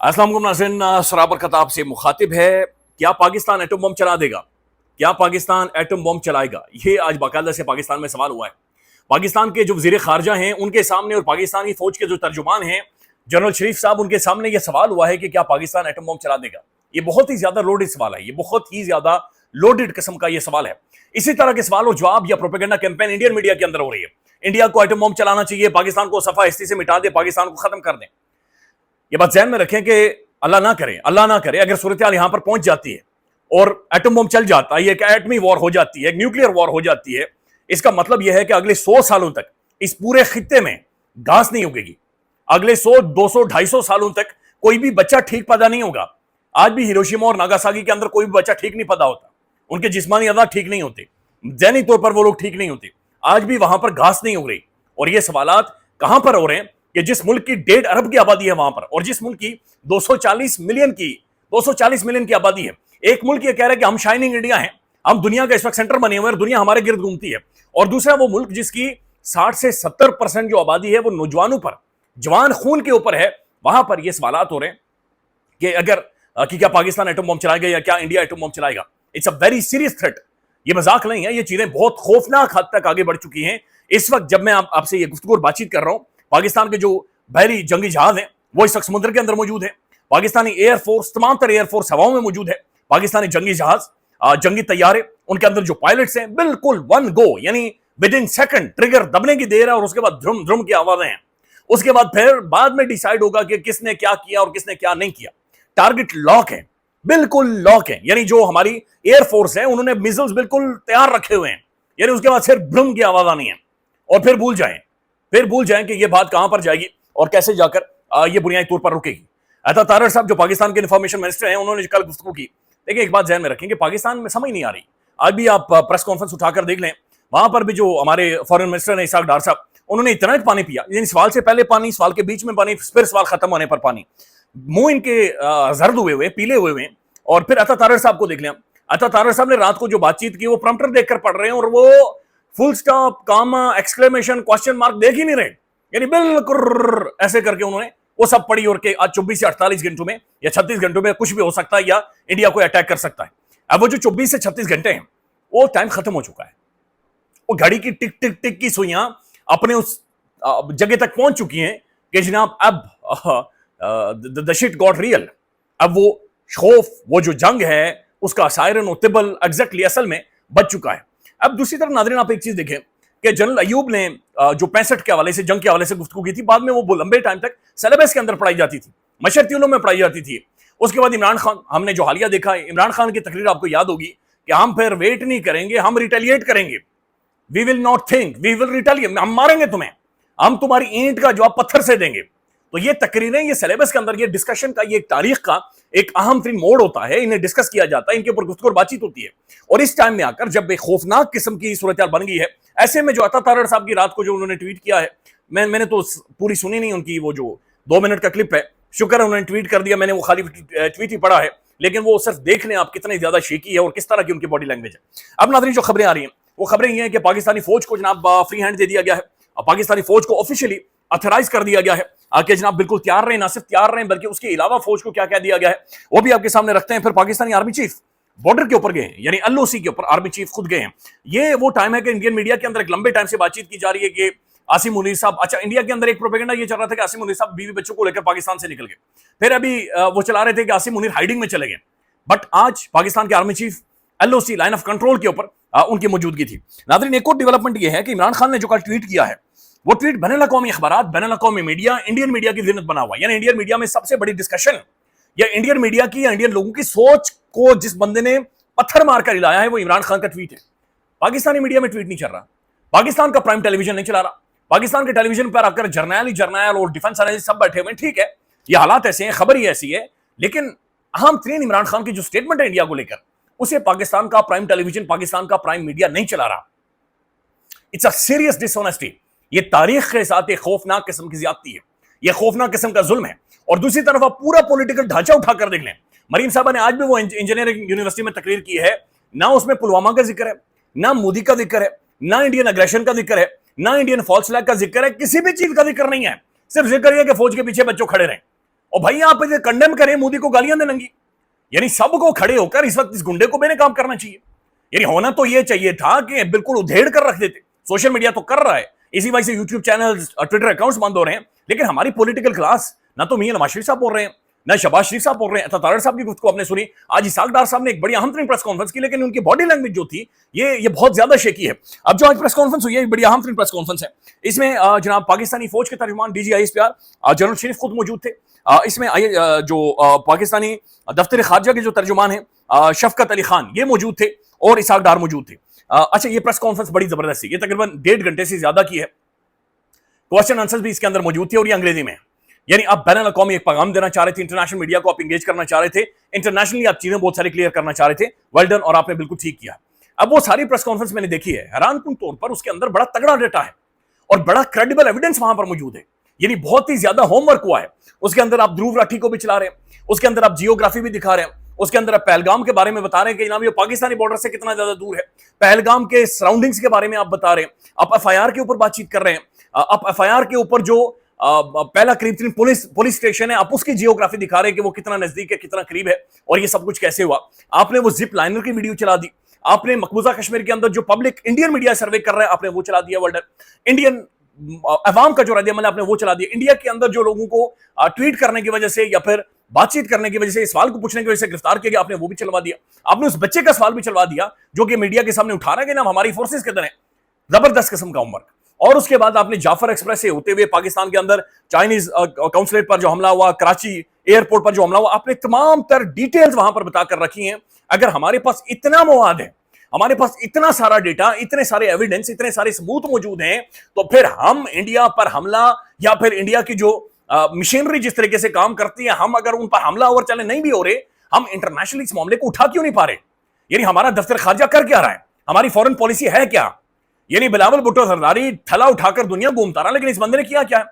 अस्सलाम वालेकुम नाज़रीन, सराबर खताब से मुखातिब है। क्या पाकिस्तान एटम बम चला देगा? क्या पाकिस्तान एटम बम चलाएगा? ये आज बाकायदा से पाकिस्तान में सवाल हुआ है। पाकिस्तान के जो वज़ीर खारजा हैं उनके सामने और पाकिस्तानी फौज के जो तर्जुमान हैं जनरल शरीफ साहब, उनके सामने यह सवाल हुआ है कि क्या पाकिस्तान एटम बम चला देगा। ये बहुत ही ज्यादा लोडेड सवाल है, ये बहुत ही ज्यादा लोडेड किस्म का ये सवाल है। इसी तरह के सवाल और जवाब या प्रोपेगेंडा कैंपेन इंडियन मीडिया के अंदर हो रही है। इंडिया को एटम बम चलाना चाहिए, पाकिस्तान को सफा हिस्से से मिटा दे, पाकिस्तान को खत्म कर दें। ये बात ध्यान में रखें कि अल्लाह ना करे अगर सूरत हाल यहां पर पहुंच जाती है और एटम बम चल जाता है, एक एटमी वॉर हो जाती है, एक न्यूक्लियर वॉर हो जाती है, इसका मतलब यह है कि अगले 100 सालों तक इस पूरे खित्ते में घास नहीं उगेगी। अगले 100, 200, 250 सालों तक कोई भी बच्चा ठीक पैदा नहीं होगा। आज भी हिरोशिमा और नागासाकी के अंदर कोई भी बच्चा ठीक नहीं पैदा होता, उनके जिस्मानी अदा ठीक नहीं होते, ज़हनी तौर पर वो लोग ठीक नहीं होते। आज भी वहां पर घास नहीं उग रही। और ये सवालात कहां पर हो रहे हैं कि जिस मुल्क की 1.5 अरब की आबादी है वहां पर, और जिस मुल्क की 240 मिलियन की आबादी है, एक मुल्क ये कह रहा है कि हम शाइनिंग इंडिया हैं, हम दुनिया का इस वक्त सेंटर बने हुए हैं, दुनिया हमारे गिर्द घूमती है। और दूसरा वो मुल्क जिसकी 60 से 70% जो आबादी है वो नौजवानों पर, जवान खून के ऊपर है, वहां पर ये सवालात हो रहे हैं कि क्या पाकिस्तान एटम बम चलाएगा या क्या इंडिया एटम बम चलाएगा। It's a very serious threat. ये मजाक नहीं है, ये चीजें बहुत खौफनाक हद तक आगे बढ़ चुकी हैं। इस वक्त जब मैं आपसे ये गुफ्तगू और बातचीत कर रहा हूं, पाकिस्तान के जो बहरी जंगी जहाज हैं वो इस वक्त समुद्र के अंदर मौजूद है। पाकिस्तानी एयरफोर्स, तमाम तरह एयरफोर्स हवाओं में मौजूद है। पाकिस्तानी जंगी जहाज, जंगी तैयारे, उनके अंदर जो पायलट्स हैं, बिल्कुल वन गो, यानी विद इन सेकंड ट्रिगर दबने की देर है और उसके बाद ध्रुम ध्रुम की आवाजें हैं। उसके बाद फिर बाद में डिसाइड होगा कि किसने क्या किया और किसने क्या नहीं किया। टारगेट लॉक है, बिल्कुल लॉक है, यानी जो हमारी एयरफोर्स है उन्होंने मिसाइल्स बिल्कुल तैयार रखे हुए हैं, यानी उसके बाद सिर्फ भ्रम की आवाज आनी है और फिर भूल जाएं कि ये बात कहां पर जाएगी और कैसे जाकर ये बुनियादी तौर पर रुकेगी। अता तारड़ साहब जो पाकिस्तान के इंफॉर्मेशन मिनिस्टर हैं, उन्होंने कल गुफ्तगू की। देखिए, एक बात ध्यान में रखें कि पाकिस्तान में समझ नहीं आ रही। आज भी आप प्रेस कॉन्फ्रेंस उठाकर देख लें, वहां पर भी जो हमारे फॉरेन मिनिस्टर हैं इसाक डार साहब, उन्होंने इतना पानी पिया, यानी सवाल से पहले पानी, सवाल के बीच में पानी, फिर सवाल खत्म होने पर पानी, मुंह इनके जर्द हुए हुए, पीले हुए हुए। और फिर अता तारड़ साहब को देख लें। अता तारड़ साहब ने रात को जो बातचीत की वो प्रॉम्प्टर देखकर पढ़ रहे हैं और वो फुल स्टॉप, कामा, एक्सक्लेमेशन, क्वेश्चन मार्क देख ही नहीं रहे, यानी बिल्कुल ऐसे करके उन्होंने वो सब पढ़ी और के आज 24 से 48 घंटों में या 36 घंटों में कुछ भी हो सकता है या इंडिया को अटैक कर सकता है। अब वो जो 24 से 36 घंटे हैं वो टाइम खत्म हो चुका है। वो घड़ी की टिक टिक टिक की सुइयां अपने उस जगह तक पहुंच चुकी हैं कि जनाब अब द शिट गॉट रियल। अब वो खौफ, वो जो जंग है उसका सायरन और तिबल एग्जैक्टली असल में बच चुका है। अब दूसरी तरफ नाज़रीन, आप एक चीज देखें कि जनरल अयूब ने जो 65 के हवाले से, जंग के हवाले से गुफ्तगू की थी, बाद में वो लंबे टाइम तक सिलेबस के अंदर पढ़ाई जाती थी, मशरतीलों में पढ़ाई जाती थी। उसके बाद इमरान खान, हमने जो हालिया देखा है, इमरान खान की तकरीर आपको याद होगी कि हम फिर वेट नहीं करेंगे, हम रिटेलिएट करेंगे, we will not think, we will retaliate, हम मारेंगे तुम्हें, हम तुम्हारी ईंट का जवाब पत्थर से देंगे। तो ये तकरीरें, ये सिलेबस के अंदर, ये डिस्कशन का, ये एक तारीख का एक अहम तरीन मोड होता है, इन्हें डिस्कस किया जाता है, इनके ऊपर गुफ्तगू और बातचीत होती है। और इस टाइम में आकर जब एक खौफनाक किस्म की सूरत बन गई है, ऐसे में जो अता तारड़ साहब की रात को जो उन्होंने ट्वीट किया है, मैंने तो पूरी सुनी नहीं उनकी, वो जो 2 मिनट का क्लिप है, शुक्र है उन्होंने ट्वीट कर दिया, मैंने वो खाली ट्वीट ही पढ़ा है, लेकिन वो सिर्फ देख लें आप कितनी ज्यादा शेकी है और किस तरह की उनकी बॉडी लैंग्वेज है। अब नाज़रीन, जो खबरें आ रही हैं वो खबरें ये हैं कि पाकिस्तानी फौज को जनाब फ्री हैंड दे दिया गया है, पाकिस्तानी फौज को ऑफिशियली अथराइज कर दिया गया है कि जनाब बिल्कुल तैयार रहें, ना सिर्फ तैयार रहें बल्कि उसके अलावा फौज को क्या क्या दिया गया है वो भी आपके सामने रखते हैं। फिर पाकिस्तानी आर्मी चीफ बॉर्डर के ऊपर गए हैं, यानी एलओसी के ऊपर आर्मी चीफ खुद गए हैं। ये वो टाइम है कि इंडियन मीडिया के अंदर एक लंबे टाइम से बातचीत की जा रही है कि आसिम मुनीर साहब, अच्छा, इंडिया के अंदर एक प्रोपेगेंडा ये चल रहा था कि आसिम मुनीर साहब बीवी बच्चों को लेकर पाकिस्तान से निकल गए, फिर अभी वो चला रहे थे कि आसिम मुनीर हाइडिंग में चले गए। बट आज पाकिस्तान के army chief LOC, line of control के ऊपर उनकी मौजूदगी थी। नाज़रीन, एक और डेवलपमेंट ये है कि इमरान खान ने जो कल ट्वीट किया है, वो ट्वीट बैनुल अक़वामी अखबारात, बैनुल अक़वामी मीडिया, इंडियन मीडिया की ज़िन्नत बना हुआ है। यानी इंडियन मीडिया में सबसे बड़ी डिस्कशन या इंडियन मीडिया की या इंडियन लोगों की सोच को जिस बंदे ने पत्थर मारकर हिलाया है वो इमरान खान का ट्वीट है। पाकिस्तानी मीडिया में ट्वीट नहीं चल रहा, पाकिस्तान का प्राइम टेलीविजन नहीं चला रहा, पाकिस्तान के टेलीविजन पर आकर जर्नैल और डिफेंस एनालिस्ट सब बैठे हुए हैं। ठीक है, ये हालात ऐसे हैं, खबर ही ऐसी है, लेकिन अहम तरीन इमरान खान की जो स्टेटमेंट है इंडिया को लेकर, उसे पाकिस्तान का प्राइम टेलीविजन, पाकिस्तान का प्राइम मीडिया नहीं चला रहा। It's a serious dishonesty. ये तारीख के साथ एक खौफनाक किस्म की ज्यादती है, यह खौफनाक किस्म का जुल्म है। और दूसरी तरफ आप पूरा पॉलिटिकल ढांचा उठाकर देख लें, मरीम साहबा ने आज भी वो इंजीनियरिंग यूनिवर्सिटी में तकरीर की है, ना उसमें पुलवामा का जिक्र है, ना मोदी का जिक्र है, ना इंडियन अग्रेशन का जिक्र है, ना इंडियन फॉल्स फ्लैग का जिक्र है, किसी भी चीज का जिक्र नहीं है। सिर्फ जिक्र यह कि फौज के पीछे बच्चों खड़े रहे। और भाई आप इसे कंडेम करें, मोदी को गालियां देने लगी। यानी सबको खड़े होकर इस वक्त इस गुंडे को बेनकाब करना चाहिए। यानी होना तो ये चाहिए था कि बिल्कुल उधेड़ कर रख देते। सोशल मीडिया तो कर रहा है, इसी वजह से यूट्यूब चैनल, ट्विटर अकाउंट्स बंद हो रहे हैं, लेकिन हमारी पॉलिटिकल क्लास ना तो मियां नवाज शरीफ साहब बोल रहे हैं, ना शहबाज शरीफ साहब बोल रहे हैं। तारड़ साहब की गुफ्तगू आपने सुनी, आज इसाक डार साहब ने एक बड़ी अहम तरीन प्रेस कॉन्फ्रेंस की, लेकिन उनकी बॉडी लैंग्वेज जो थी ये बहुत ज्यादा शेकी है। अब जो आज प्रेस कॉन्फ्रेंस हुई है, बड़ी अहम तरीन प्रेस कॉन्फ्रेंस है। इसमें जनाब पाकिस्तानी फौज के तर्जुमान DGISPR जनरल शरीफ खुद मौजूद थे। इसमें जो पाकिस्तानी दफ्तर खारजा के जो तर्जुमान है शफकत अली खान, ये मौजूद थे और इसाक डार मौजूद थे। अच्छा, ये प्रेस कॉन्फ्रेंस बड़ी जबरदस्त थी, ये तकरीबन 1.5 घंटे से ज्यादा की है। क्वेश्चन आंसर भी इसके अंदर मौजूद थे और ये अंग्रेजी में है। यानी आप बैन अल-अक़वामी एक पैगाम देना चाह रहे थे, इंटरनेशनल मीडिया को आप इंगेज करना चाह रहे थे, इंटरनेशनली आप चीजें बहुत सारी क्लियर करना चाह रहे थे। वेल डन, और आपने बिल्कुल ठीक किया। अब वो सारी प्रेस कॉन्फ्रेंस मैंने देखी है, हैरानकुन तौर पर उसके अंदर बड़ा तगड़ा डेटा है और बड़ा क्रेडिबल एविडेंस वहां पर मौजूद है। यानी बहुत ही ज्यादा होमवर्क हुआ है। उसके अंदर आप ध्रुव राठी को भी चला रहे हैं, उसके अंदर आप जियोग्राफी भी दिखा रहे हैं, उसके अंदर आप पहलगाम के बारे में बता रहे हैं कि जनाब ये पाकिस्तानी बॉर्डर से कितना ज्यादा दूर है, पहलगाम के सराउंडिंग्स के बारे में आप बता रहे हैं, आप FIR के ऊपर बातचीत कर रहे हैं, आप FIR के ऊपर जो पहला करीब तरीन पुलिस स्टेशन है, आप उसकी जियोग्राफी दिखा रहे हैं कि वो कितना नजदीक है, कितना करीब है, और ये सब कुछ कैसे हुआ। आपने वो जिप लाइनर की वीडियो चला दी, आपने मकबूजा कश्मीर के अंदर जो पब्लिक इंडियन मीडिया सर्वे कर रहा है आपने वो चला दिया, वर्ल्ड इंडियन अवाम का जो रद्द-ए-अमल आपने वो चला दिया। इंडिया के अंदर जो लोगों को ट्वीट करने की वजह से या फिर बातचीत करने की वजह से, सवाल को पूछने की वजह से गिरफ्तार किया गया, आपने वो भी चलवा दिया। आपने उस बच्चे का सवाल भी चलवा दिया जो कि मीडिया के सामने उठा रहा है कि ना हमारी फोर्सेस किधर है। जबरदस्त किस्म का होमवर्क। और उसके बाद आपने जाफर एक्सप्रेस से होते हुए पाकिस्तान के अंदर चाइनीज काउंसलेट पर जो हमला हुआ, कराची एयरपोर्ट पर जो हमला हुआ, आपने तमाम तर डिटेल्स वहां पर बताकर रखी हैं। अगर हमारे पास इतना मवाद है, हमारे पास इतना सारा डेटा, इतने सारे एविडेंस, इतने सारे सबूत मौजूद हैं, तो फिर हम इंडिया पर हमला या फिर इंडिया की जो मशीनरी जिस तरीके से काम करती है, हम अगर उन पर हमला और चले नहीं भी हो रहे, हम इंटरनेशनली इस मामले को उठा क्यों नहीं पा रहे। यानी हमारा दफ्तर खारजा कर क्या रहा है, हमारी फॉरेन पॉलिसी है क्या। यानी बिलावल भुट्टो जरदारी थला उठाकर दुनिया घूमता रहा, लेकिन इस बंदे ने किया क्या है।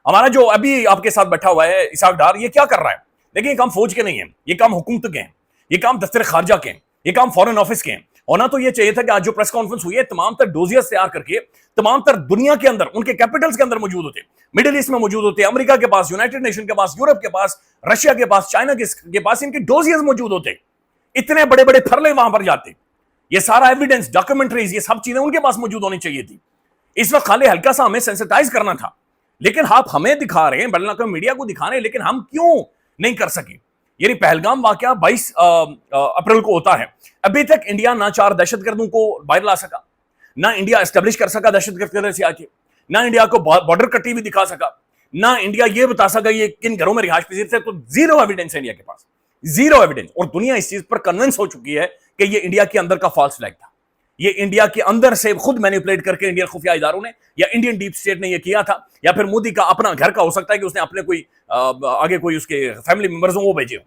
हमारा जो अभी आपके साथ बैठा हुआ है इसाक डार, ये क्या कर रहा है। देखिए, ये काम फौज के नहीं है, ये काम हुकूमत के हैं, ये काम दफ्तर खारजा के हैं, ये काम फॉरेन ऑफिस के हैं। होना तो ये चाहिए था कि आज जो प्रेस कॉन्फ्रेंस हुई है, तमाम तर डोजियर्स तैयार करके तमाम तर दुनिया के अंदर, उनके कैपिटल्स के अंदर मौजूद होते, मिडिल ईस्ट में मौजूद होते, अमेरिका के पास, यूनाइटेड नेशन के पास, यूरोप के पास, रशिया के पास, चाइना के पास इनके डोजियर्स मौजूद होते। इतने बड़े बड़े फरले वहां पर जाते, ये सारा एविडेंस, डॉक्यूमेंट्रीज, ये सब चीजें उनके पास मौजूद होनी चाहिए थी। इस वक्त खाली हल्का सा हमें सेंसिटाइज करना था, लेकिन आप हमें दिखा रहे हैं, बल्कि मीडिया को दिखा रहे हैं, लेकिन हम क्यों नहीं कर सके। यानी पहलगाम वाकया 22 अप्रैल को होता है, अभी तक इंडिया ना 4 दहशतगर्दों को बाहर ला सका, ना इंडिया एस्टेब्लिश कर सका दहशतगर्द से आके, ना इंडिया को बॉर्डर कट्टी भी दिखा सका, ना इंडिया ये बता सका ये किन घरों में रिहाइश पजीर थे। तो जीरो एविडेंस है इंडिया के पास, जीरो एविडेंस। और दुनिया इस चीज पर कन्विंस हो चुकी है कि ये इंडिया के अंदर का फॉल्स फ्लैग था, ये इंडिया के अंदर से खुद मैनिपुलेट करके इंडियन खुफिया इदारों ने या इंडियन डीप स्टेट ने ये किया था, या फिर मोदी का अपना घर का हो सकता है कि उसने अपने कोई आगे कोई उसके फैमिली मेंबर्स हो वो भेजे हो।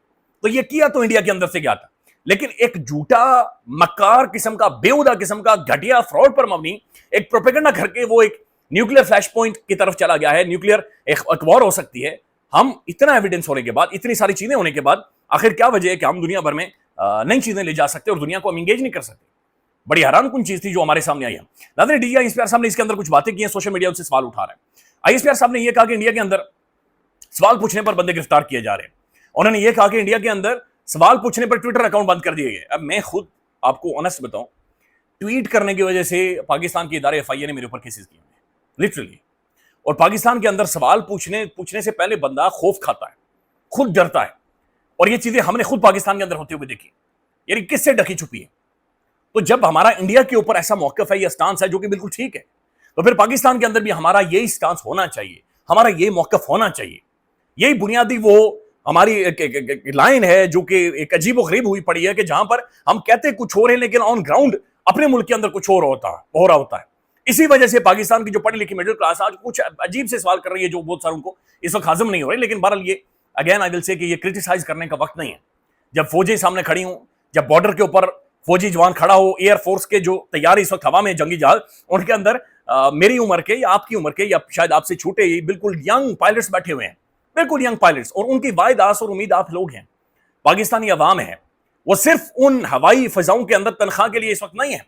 तो ये किया तो इंडिया के अंदर से गया था, लेकिन एक झूठा मक्कार किस्म का, बेहुदा किस्म का, घटिया फ्रॉड पर मबनी एक प्रोपेगेंडा करके वो एक न्यूक्लियर फ्लैश पॉइंट की तरफ चला गया है। न्यूक्लियर एक वॉर हो सकती है। हम इतना एविडेंस होने के बाद, इतनी सारी चीजें होने के बाद, आखिर क्या वजह है कि हम दुनिया भर में नई चीजें ले जा सकते और दुनिया को हम इंगेज नहीं कर सकते। बड़ी हैरानकुन चीज थी जो हमारे सामने आई है। नाज़रीन, DGISPR साहब ने इसके अंदर कुछ बातें की हैं, सोशल मीडिया उनसे सवाल उठा रहा है। ISPR साहब ने यह कहा कि इंडिया के अंदर सवाल पूछने पर बंदे गिरफ्तार किए जा रहे हैं। उन्होंने यह कहा कि इंडिया के अंदर सवाल पूछने पर ट्विटर अकाउंट बंद कर दिए गए। अब मैं खुद आपको ऑनेस्ट बताऊं, ट्वीट करने की वजह से पाकिस्तान के इदारे FIA ने मेरे ऊपर केसेस किए हैं, लिटरली। और पाकिस्तान के अंदर सवाल पूछने से पहले बंदा खौफ खाता है, खुद डरता है, और ये चीजें हमने खुद पाकिस्तान के अंदर होते हुए देखी। यानी किससे ढकी छुपी है। तो जब हमारा इंडिया के ऊपर ऐसा मौकफ है या स्टांस है जो कि बिल्कुल ठीक है, तो फिर पाकिस्तान के अंदर भी हमारा यही स्टांस होना चाहिए, हमारा यही मौकफ होना चाहिए। यही बुनियादी वो हमारी एक लाइन है जो कि एक अजीब गरीब हुई पड़ी है कि जहां पर हम कहते कुछ हो रहे हैं लेकिन ऑन ग्राउंड अपने मुल्क के अंदर कुछ और हो रहा होता है। इसी वजह से पाकिस्तान की जो पढ़ी लिखी मिडिल क्लास आज कुछ अजीब से सवाल कर रही है जो बहुत सारों को इस वक्त हाजिम नहीं हो रहे। लेकिन बहरहाल ये अगेन आई विल से कि ये क्रिटिसाइज करने का वक्त नहीं है। जब फौजी सामने खड़ी हो, जब बॉर्डर के ऊपर फौजी जवान खड़ा हो, एयरफोर्स के जो तैयारी इस वक्त हवा में जंगी जहाज, उनके अंदर मेरी उम्र के या आपकी उम्र के या शायद आपसे छोटे ही बिल्कुल यंग पायलट्स बैठे हुए हैं, बिल्कुल यंग पायलट्स, और उनकी वायद आस और उम्मीद आप लोग हैं, पाकिस्तानी अवाम है। वो सिर्फ उन हवाई फजाओं के अंदर तनख्वाह के लिए इस वक्त नहीं है।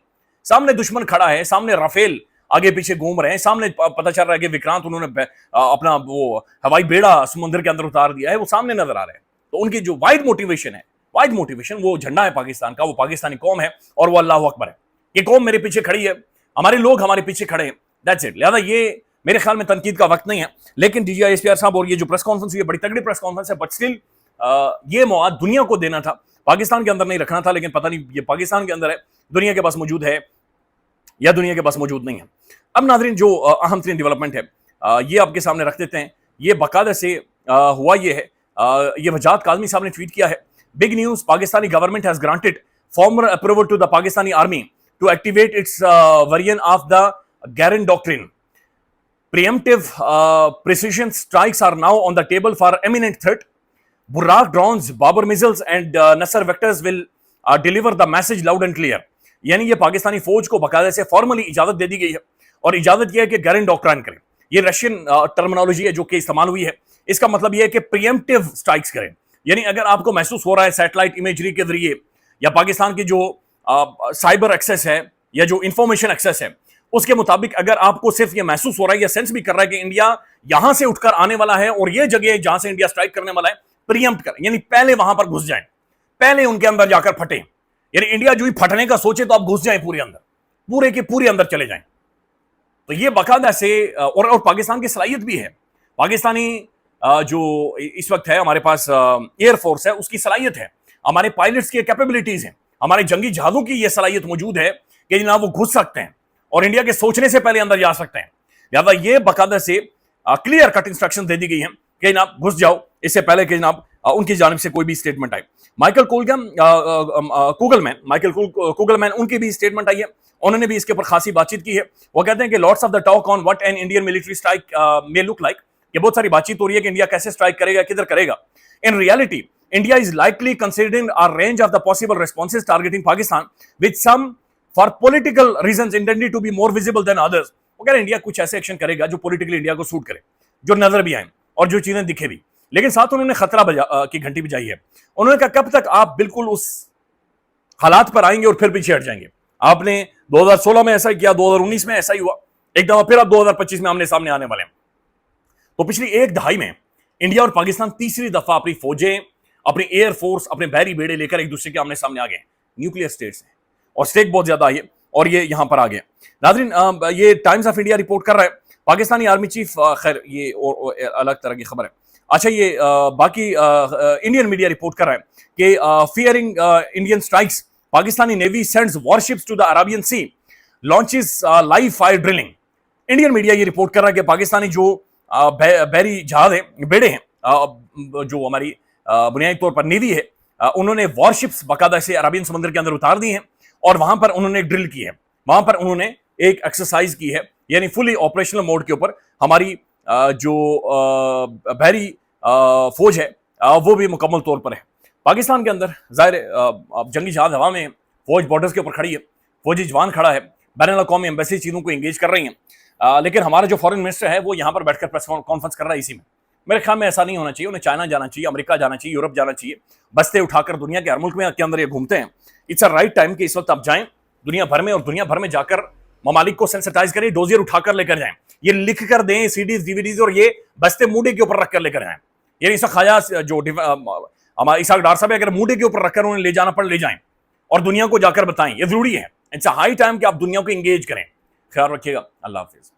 सामने दुश्मन खड़ा है, सामने राफेल आगे पीछे घूम रहे हैं, सामने पता चल रहा है कि विक्रांत उन्होंने अपना वो हवाई बेड़ा समुद्र के अंदर उतार दिया है, वो सामने नजर आ रहे हैं। तो उनकी जो वाइड मोटिवेशन है, वाइड मोटिवेशन, वो झंडा है पाकिस्तान का, वो पाकिस्तानी कौम है और वो अल्लाह अकबर है। ये कौम मेरे पीछे खड़ी है, हमारे लोग हमारे पीछे खड़े हैं, दैट्स इट। लिहाजा ये मेरे ख्याल में तनकीद का वक्त नहीं है। लेकिन DGI-SPR साहब और ये जो प्रेस कॉन्फ्रेंस हुई है, बड़ी तगड़ी प्रेस कॉन्फ्रेंस है, बट स्टिल ये मौका दुनिया को देना था, पाकिस्तान के अंदर नहीं रखना था। लेकिन पता नहीं ये पाकिस्तान के अंदर है, दुनिया के पास मौजूद है या दुनिया के पास मौजूद नहीं है। अब नाज़रीन, जो अहम तरीन डेवलपमेंट है ये आपके सामने रख देते हैं। ये बाकायदा से हुआ ये है, ये वजाहत काज़मी साहब ने ट्वीट किया है, big news, Pakistani government has granted formal approval to the Pakistani army to activate its variant of the Garen doctrine. Preemptive precision strikes are now on the table for imminent threat. Buraq drones, Babur missiles and Nasser vectors will deliver the message loud and clear. यानी ये पाकिस्तानी फौज को बाकायदा से formally इजाजत दे दी गई है और इजाजत यह है कि गैरन डॉक्ट्राइन करें। ये रशियन टर्मिनोलॉजी है जो कि इस्तेमाल हुई है। इसका मतलब यह है कि प्रीएम्प्टिव स्ट्राइक्स करें, यानी अगर आपको महसूस हो रहा है सैटेलाइट इमेजरी के जरिए या पाकिस्तान की जो साइबर एक्सेस है या जो इंफॉर्मेशन एक्सेस है उसके मुताबिक अगर आपको सिर्फ ये महसूस हो रहा है या सेंस भी कर रहा है कि इंडिया यहां से उठकर आने वाला है और ये जगह जहां से इंडिया स्ट्राइक करने वाला है, प्रीएम्प्ट करें, यानी पहले वहां पर घुस जाएं, पहले उनके अंदर जाकर फटे। यानी इंडिया जो ही फटने का सोचे तो आप घुस जाएं पूरे अंदर, पूरे के पूरे अंदर चले जाएं। तो ये बाकायदा से और पाकिस्तान की सलाहियत भी है, पाकिस्तानी जो इस वक्त है हमारे पास एयरफोर्स है, उसकी सलाहियत है, हमारे पायलट्स की कैपेबिलिटीज हैं, हमारे जंगी जहाजों की यह सलाहियत मौजूद है कि जनाब वो घुस सकते हैं और इंडिया के सोचने से पहले अंदर जा सकते हैं। लिहाजा ये बाकायदा से क्लियर कट इंस्ट्रक्शन दे दी गई है कि जनाब घुस जाओ, इससे पहले कि जनाब उनकी जानिब से कोई भी स्टेटमेंट आए। माइकल कुगलमैन उनकी भी स्टेटमेंट आई है, उन्होंने भी इसके ऊपर खासी बातचीत की है। वो कहते हैं कि lots of the talk on what an Indian military strike may look like, कि बहुत सारी बातचीत हो रही है कि इंडिया कैसे स्ट्राइक करेगा, किधर करेगा। In reality India is likely considering a range of the possible responses targeting Pakistan with some for political reasons intended to be more visible than others. वो कह रहे हैं इंडिया कुछ ऐसे एक्शन करेगा जो पॉलिटिकली इंडिया को सूट करे, जो नजर भी आए और जो चीजें दिखे भी। लेकिन साथ उन्होंने खतरा की घंटी बजाई है। उन्होंने कहा कब तक आप बिल्कुल उस हालात पर आएंगे और फिर पीछे हट जाएंगे। आपने 2016 में ऐसा किया, 2019 में ऐसा ही हुआ, एक दफा फिर आप 2025 में आमने सामने आने वाले हैं। तो पिछली एक दहाई में इंडिया और पाकिस्तान तीसरी दफा अपनी फौजें, अपनी एयरफोर्स, अपने बहरी बेड़े लेकर एक दूसरे के आमने सामने आ गए। न्यूक्लियर स्टेट्स हैं और स्टेक बहुत ज्यादा है और ये यहां पर आ गए। नाज़रीन, ये टाइम्स ऑफ इंडिया रिपोर्ट कर रहा है, पाकिस्तानी आर्मी चीफ, खैर ये और अलग तरह की खबर है। अच्छा, ये बाकी इंडियन मीडिया रिपोर्ट कर रहा है कि fearing Indian strikes Pakistani navy sends warships to the Arabian Sea, launches live fire drilling. Indian media ये रिपोर्ट कर रहा है कि पाकिस्तानी जो बहरी जहाज है, बेड़े हैं, जो हमारी बुनियादी तौर पर नेवी है, उन्होंने वॉरशिप्स बाकायदा से अरबियन समुद्र के अंदर उतार दी हैं और वहां पर उन्होंने ड्रिल की है, वहां पर उन्होंने एक एक्सरसाइज की है, यानी फुली ऑपरेशनल मोड के ऊपर हमारी जो बहरी फौज है वो भी मुकम्मल तौर पर है। पाकिस्तान के अंदर जाहिर जंगी जहाज हवा में, फौज बॉर्डर्स के ऊपर खड़ी है, फौजी जवान खड़ा है, बैनुल अक़वामी एम्बेसी चीज़ों को एंगेज कर रही हैं। लेकिन हमारा जो फॉरेन मिनिस्टर है वो यहाँ पर बैठकर प्रेस कॉन्फ्रेंस कर रहा है इसी में। मेरे ख्याल में ऐसा नहीं होना चाहिए, उन्हें चाइना जाना चाहिए, अमेरिका जाना चाहिए, यूरोप जाना चाहिए, बस्ते उठाकर दुनिया के हर मुल्क में के अंदर ये घूमते हैं। इट्स अ राइट टाइम कि इस वक्त आप जाएं दुनिया भर में और दुनिया भर में जाकर ममालिक को सेंसिटाइज करें, डोजियर उठाकर लेकर जाएं, ये लिख कर दें सीडीज डीवीडीज और ये बस्ते मूडे के ऊपर रखकर लेकर जाएं। यानी इस ख्वाजा जो हमारे इसाक डार साहब अगर मूडे के ऊपर रखकर उन्हें ले जाना पड़ ले जाएं और दुनिया को जाकर बताएं, ये जरूरी है। इट्स अ हाई टाइम कि आप दुनिया को एंगेज करें। ख्याल रखिएगा, अल्लाह हाफिज।